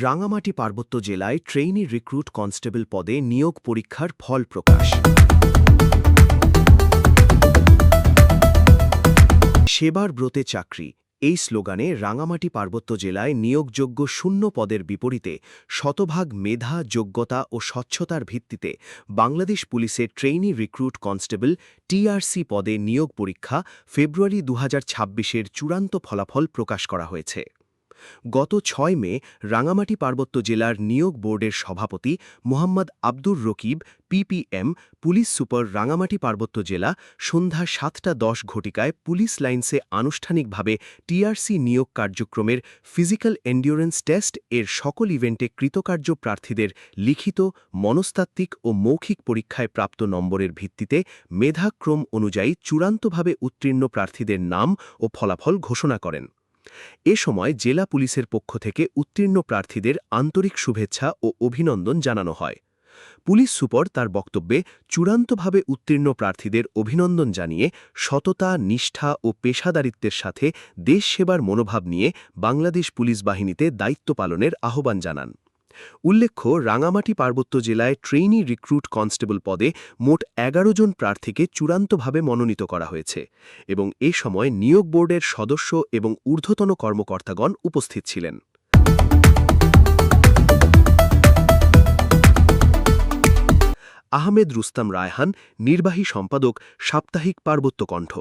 রাঙামাটি পার্বত্য জেলায় trainee recruit constable পদে নিয়োগ পরীক্ষার ফল প্রকাশ। সেবার ব্রতে চাকরি এই স্লোগানে রাঙামাটি পার্বত্য জেলায় নিয়োগযোগ্য শূন্য পদের বিপরীতে শতভাগ মেধা, যোগ্যতা ও স্বচ্ছতার ভিত্তিতে বাংলাদেশ পুলিশের ট্রেইনি রিক্রুট কনস্টেবল টিআরসি পদে নিয়োগ পরীক্ষা ফেব্রুয়ারি ২০২৬-এর চূড়ান্ত ফলাফল প্রকাশ করা হয়েছে। গত ৬ মে রাঙামাটি পার্বত্য জেলার নিয়োগ বোর্ডের সভাপতি Mohammad Abdur Rakib PPM, police super Rangamati পার্বত্য জেলা সন্ধ্যা ৭:১০ ঘটিকায় পুলিশ লাইন্সে আনুষ্ঠানিকভাবে টিআরসি নিয়োগ কার্যক্রমের ফিজিক্যাল এন্ডিউরেন্স টেস্ট এর সকল ইভেন্টে কৃতকার্য প্রার্থীদের লিখিত, মনস্তাত্ত্বিক ও মৌখিক পরীক্ষায় প্রাপ্ত নম্বরের ভিত্তিতে মেধাক্রম অনুযায়ী চূড়ান্তভাবে উত্তীর্ণ প্রার্থীদের নাম ও ফলাফল ঘোষণা করেন। এ সময় জেলা পুলিশের পক্ষ থেকে উত্তীর্ণ প্রার্থীদের আন্তরিক শুভেচ্ছা ও অভিনন্দন জানানো হয়। পুলিশ সুপার তার বক্তব্যে চূড়ান্তভাবে উত্তীর্ণ প্রার্থীদের অভিনন্দন জানিয়ে সততা, নিষ্ঠা ও পেশাদারিত্বের সাথে দেশ সেবার মনোভাব নিয়ে বাংলাদেশ পুলিশ বাহিনীতে দায়িত্ব পালনের আহ্বান জানান। উল্লেখ্য, রাঙামাটি পার্বত্য জেলায় ট্রেইনি রিক্রুট কনস্টেবল পদে মোট ১১ জন প্রার্থীকে চূড়ান্তভাবে মনোনীত করা হয়েছে এবং এ সময় নিয়োগ বোর্ডের সদস্য এবং ঊর্ধ্বতন কর্মকর্তাগণ উপস্থিত ছিলেন। আহমেদ রুস্তাম রায়হান, নির্বাহী সম্পাদক, সাপ্তাহিক পার্বত্য কণ্ঠ।